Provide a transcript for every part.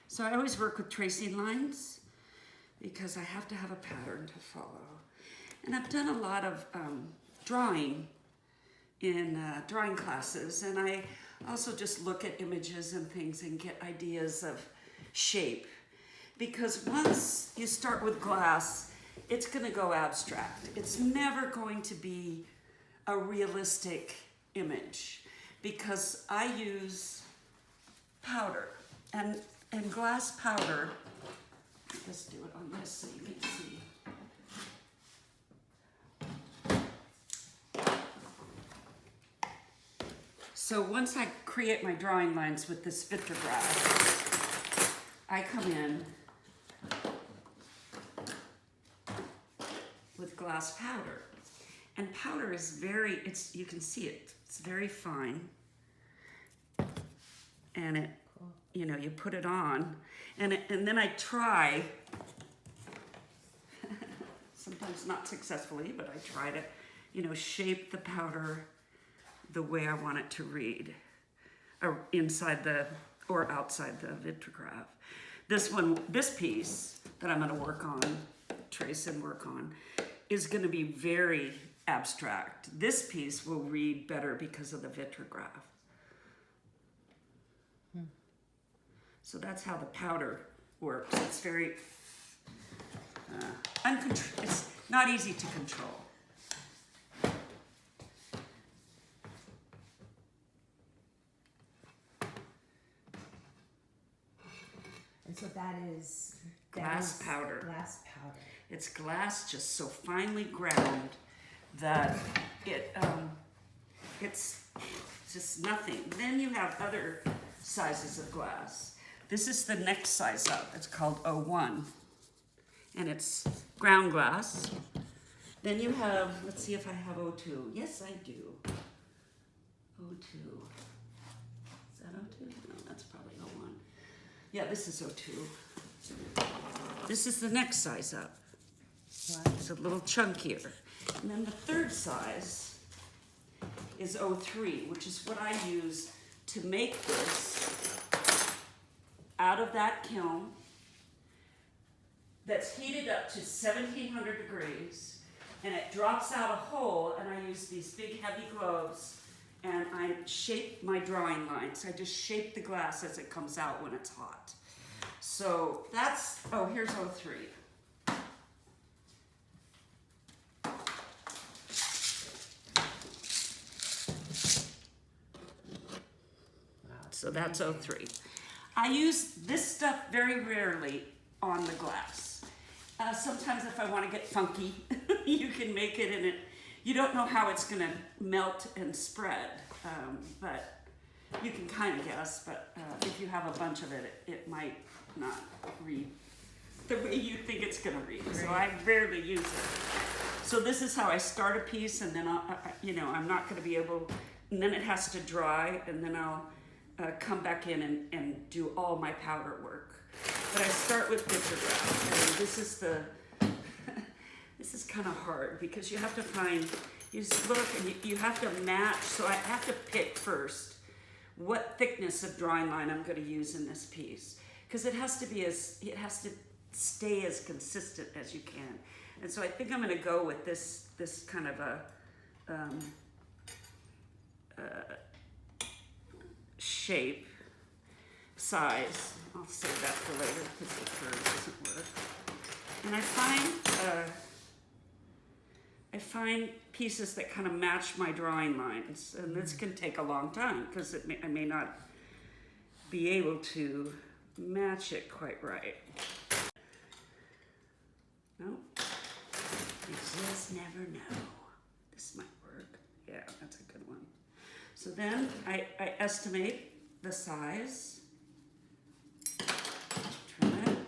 So I always work with tracing lines because I have to have a pattern to follow. And I've done a lot of drawing in drawing classes, and I also just look at images and things and get ideas of shape. Because once you start with glass, it's gonna go abstract. It's never going to be a realistic image because I use powder and glass powder. Let's do it on this so you can see. So once I create my drawing lines with this vitrograph, I come in with glass powder. And powder is very, you can see it, it's very fine. And it, you know, you put it on, and then I try, sometimes not successfully, but I try to, you know, shape the powder the way I want it to read, or inside or outside the vitrograph. This piece that I'm gonna work on, trace and work on, is gonna be very abstract. This piece will read better because of the vitrograph. So that's how the powder works. It's very, it's not easy to control. And so that is glass powder. Glass powder. It's glass just so finely ground that it's just nothing. Then you have other sizes of glass. This is the next size up. It's called 01, and it's ground glass. Then you have, let's see if I have 02. Yes, I do. 02. Is that 02? No, that's probably 01. Yeah, this is 02. This is the next size up. Wow. It's a little chunkier. And then the third size is 03, which is what I use to make this out of that kiln that's heated up to 1700 degrees, and it drops out a hole, and I use these big heavy gloves, and I shape my drawing lines. I just shape the glass as it comes out when it's hot. So that's, oh, here's 03. So that's 03. I use this stuff very rarely on the glass. Sometimes if I want to get funky, you can make it, and you don't know how it's going to melt and spread, but you can kind of guess. But if you have a bunch of it, it might not read the way you think it's going to read. Right. So I rarely use it. So this is how I start a piece, and then I'm not going to be able, and then it has to dry, and then I'll come back in and do all my powder work. But I start with vitrograph, and this is this is kind of hard because you have to find, you just look and you have to match. So I have to pick first what thickness of drawing line I'm going to use in this piece, because it has to stay as consistent as you can. And so I think I'm going to go with this kind of a shape, size. I'll save that for later because the curve doesn't work. And I find pieces that kind of match my drawing lines, and this can take a long time because I may not be able to match it quite right. No, you just never know. This might work. Yeah, that's a good one. So then I estimate the size. Trim it.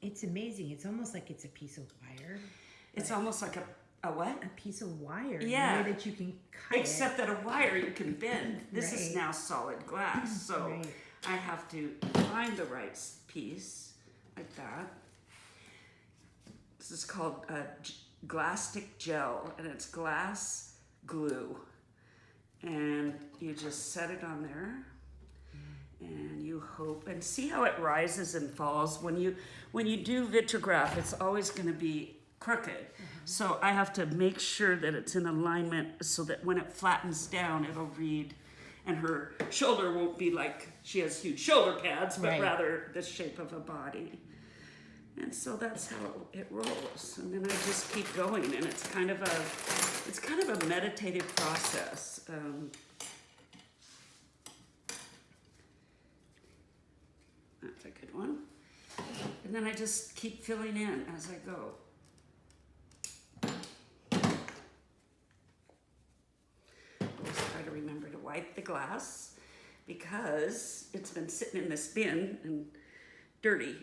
It's amazing. It's almost like it's a piece of wire. It's almost like a what? A piece of wire. Yeah. The way that you can cut Except that a wire you can bend. This is Right. now solid glass. So Right. I have to find the right piece like that. This is called Glastic Gel, and it's glass glue. And you just set it on there. And you hope, and see how it rises and falls. When you do vitrograph, it's always going to be crooked. So I have to make sure that it's in alignment so that when it flattens down, it'll read, and her shoulder won't be like she has huge shoulder pads, but Right. rather the shape of a body. And so that's how it rolls. And then I just keep going, and it's kind of a meditative process. That's a good one. And then I just keep filling in as I go. Always try to remember to wipe the glass because it's been sitting in this bin and dirty.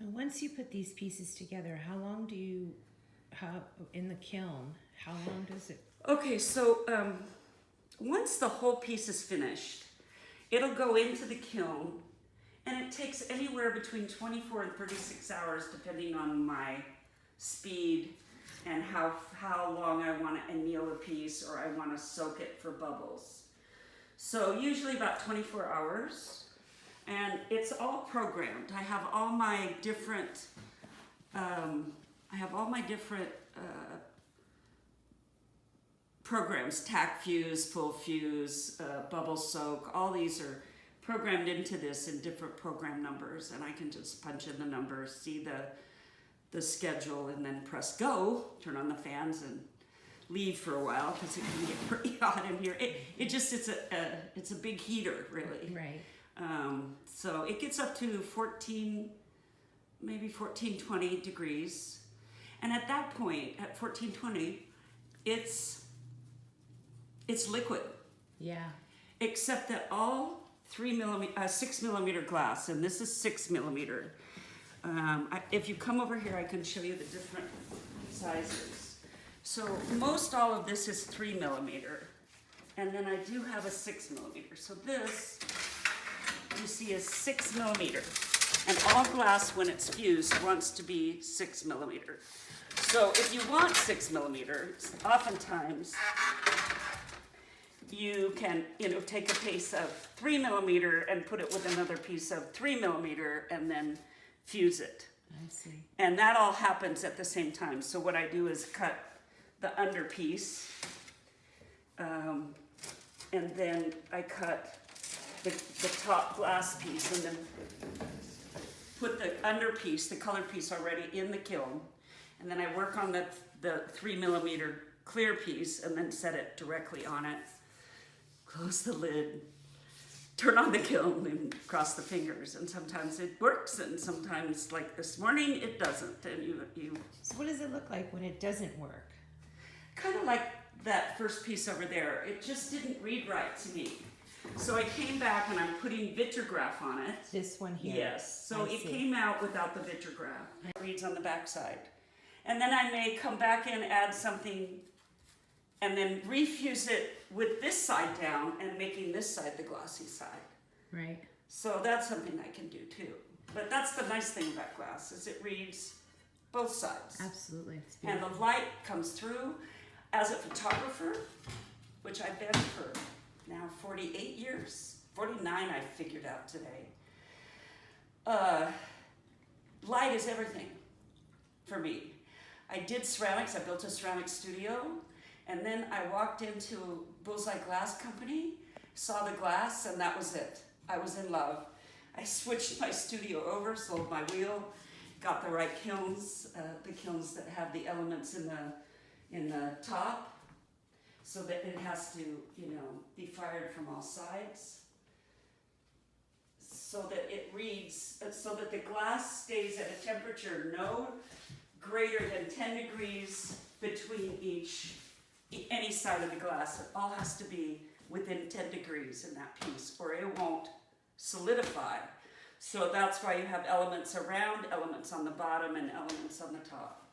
And once you put these pieces together, how long do you have in the kiln? How long does it? Okay, so once the whole piece is finished, it'll go into the kiln, and it takes anywhere between 24 and 36 hours depending on my speed and how long I want to anneal a piece or I want to soak it for bubbles. So usually about 24 hours, and it's all programmed. I have all my different programs: tack fuse, full fuse, bubble soak. All these are programmed into this in different program numbers, and I can just punch in the numbers, see the schedule, and then press go, turn on the fans, and leave for a while because it can get pretty hot in here. It's a big heater, really. Right. So it gets up to 14, 20 degrees. And at that point, at 14, 20, it's liquid. Yeah. Except that all 6 millimeter glass, and this is 6 millimeter. If you come over here, I can show you the different sizes. So most all of this is 3 millimeter. And then I do have a 6 millimeter. So this, you see, is 6 millimeter. And all glass, when it's fused, wants to be 6 millimeter. So if you want 6 millimeter, oftentimes you can, take a piece of 3 millimeter and put it with another piece of 3 millimeter and then fuse it. I see. And that all happens at the same time. So what I do is cut the under piece, and then I cut the top glass piece, and then put the under piece, the colored piece, already in the kiln, and then I work on the 3 millimeter clear piece, and then set it directly on it. Close the lid, turn on the kiln, and cross the fingers. And sometimes it works, and sometimes, like this morning, it doesn't. And you. So what does it look like when it doesn't work? Kind of like that first piece over there. It just didn't read right to me. So I came back and I'm putting vitrograph on it. This one here. Yes. So I it see. came out without the vitrograph. It reads on the back side. And then I may come back in, add something, and then refuse it with this side down and making this side the glossy side. Right. So that's something I can do too. But that's the nice thing about glass, is it reads both sides. Absolutely. It's And beautiful. the light comes through. As a photographer, which I've been for now 48 years, 49 I figured out today, light is everything for me. I did ceramics, I built a ceramic studio, and then I walked into Bullseye Glass Company, saw the glass, and that was it. I was in love. I switched my studio over, sold my wheel, got the right kilns, the kilns that have the elements in the top, so that it has to, be fired from all sides, so that it reads, so that the glass stays at a temperature no greater than 10 degrees between any side of the glass. It all has to be within 10 degrees in that piece, or it won't solidify. So that's why you have elements around, elements on the bottom, and elements on the top.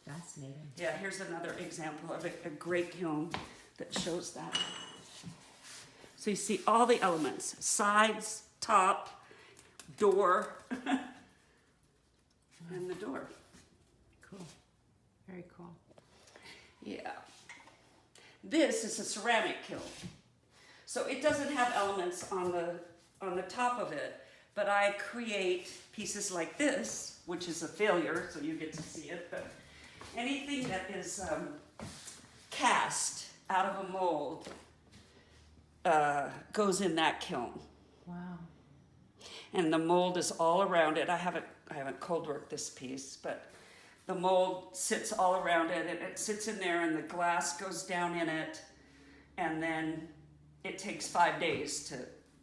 Fascinating. Yeah, here's another example of a great kiln that shows that. So you see all the elements: sides, top, door, door. Cool. Very cool. Yeah. This is a ceramic kiln. So it doesn't have elements on the top of it, but I create pieces like this, which is a failure, so you get to see it, but anything that is cast out of a mold goes in that kiln. Wow. And the mold is all around it. I haven't cold worked this piece, but the mold sits all around it, and it sits in there, and the glass goes down in it, and then it takes 5 days to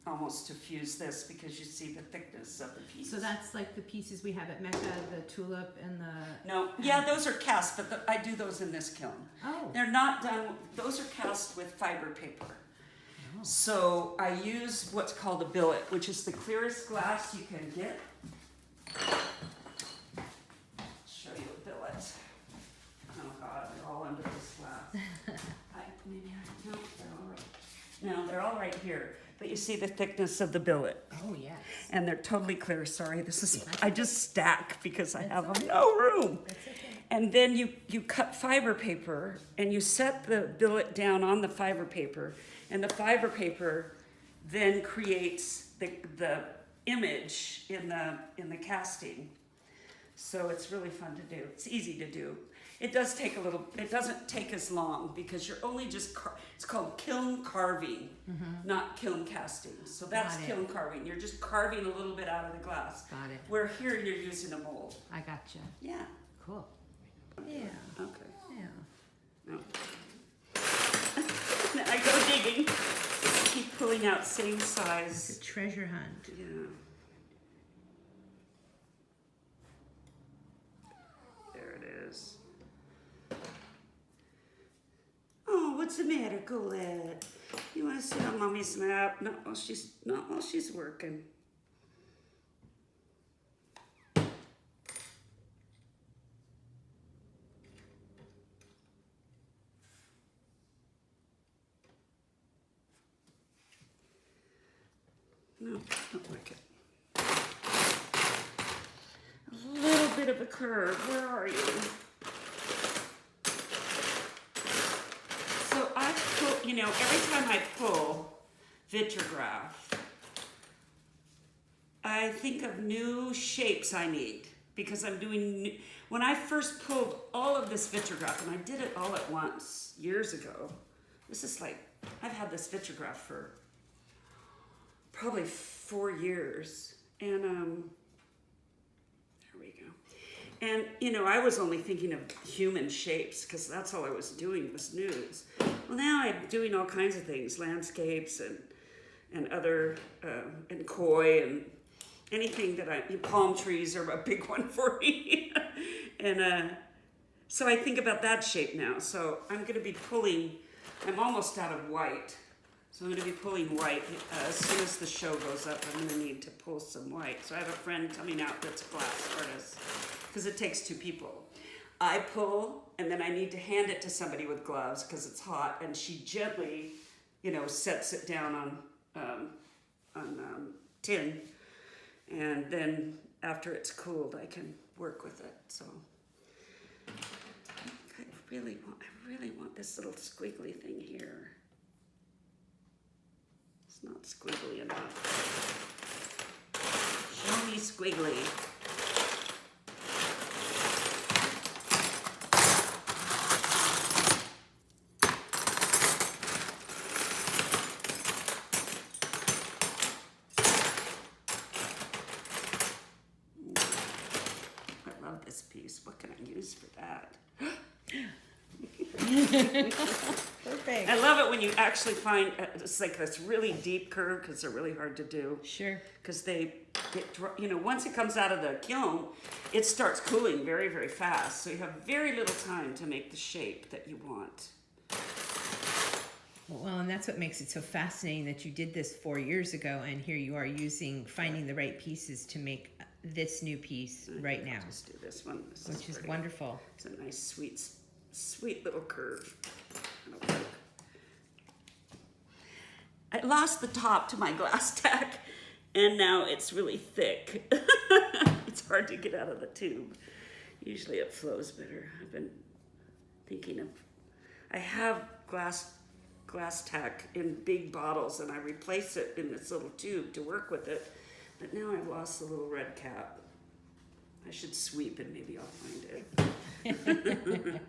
almost to fuse this, because you see the thickness of the piece. So that's like the pieces we have at MECA, the tulip and the... No, yeah, those are cast, but I do those in this kiln. Oh. They're not done, those are cast with fiber paper. Oh. So I use what's called a billet, which is the clearest glass you can get. Show you a billet. Oh God, they're all under this glass. No, they're all right here. But you see the thickness of the billet. Oh, yes. And they're totally clear. Sorry, this is, I just stack because I have no room. That's okay. And then you cut fiber paper, and you set the billet down on the fiber paper, and the fiber paper then creates the image in the casting. So it's really fun to do. It's easy to do. It does take it doesn't take as long, because you're only just, it's called kiln carving, not kiln casting. So that's Got it. kiln carving. You're just carving a little bit out of the glass. Got it. Where here you're using a mold. I gotcha. Yeah. Cool. Yeah. Okay. Yeah. No. Then I go digging. Keep pulling out same It's size. a treasure hunt. Yeah. There it is. Oh, what's the matter, Colette? You want to sit on Mommy's lap? Not while she's working. No, don't like it. A little bit of a curve. Where are you? So I pull, every time I pull Vitrograph, I think of new shapes I need, because I'm doing, when I first pulled all of this Vitrograph, and I did it all at once years ago, this is like, I've had this Vitrograph for probably 4 years, and there we go. And I was only thinking of human shapes, because that's all I was doing was nudes. Well, now I'm doing all kinds of things, landscapes and other and koi, and anything that palm trees are a big one for me. And so I think about that shape now. So I'm going to be pulling. I'm almost out of white. So I'm going to be pulling white. As soon as the show goes up, I'm going to need to pull some white. So I have a friend coming out that's a glass artist, because it takes 2 people. I pull, and then I need to hand it to somebody with gloves, because it's hot, and she gently, sets it down on tin, and then after it's cooled, I can work with it. So I really want this little squiggly thing here. Not squiggly enough. Show me squiggly. I love this piece. What can I use for that? Perfect. I love it when you actually find it's like this really deep curve, because they're really hard to do. Sure. Because they get, once it comes out of the kiln, it starts cooling very, very fast. So you have very little time to make the shape that you want. Well, and that's what makes it so fascinating that you did this 4 years ago, and here you are finding the right pieces to make this new piece right now. Just do this one, Which is pretty. wonderful. It's a nice, sweet little curve. It'll work. I lost the top to my glass tack, and now it's really thick. It's hard to get out of the tube. Usually it flows better. I've been thinking of, I have glass tack in big bottles and I replace it in this little tube to work with it, but now I've lost the little red cap. I should sweep and maybe I'll find it.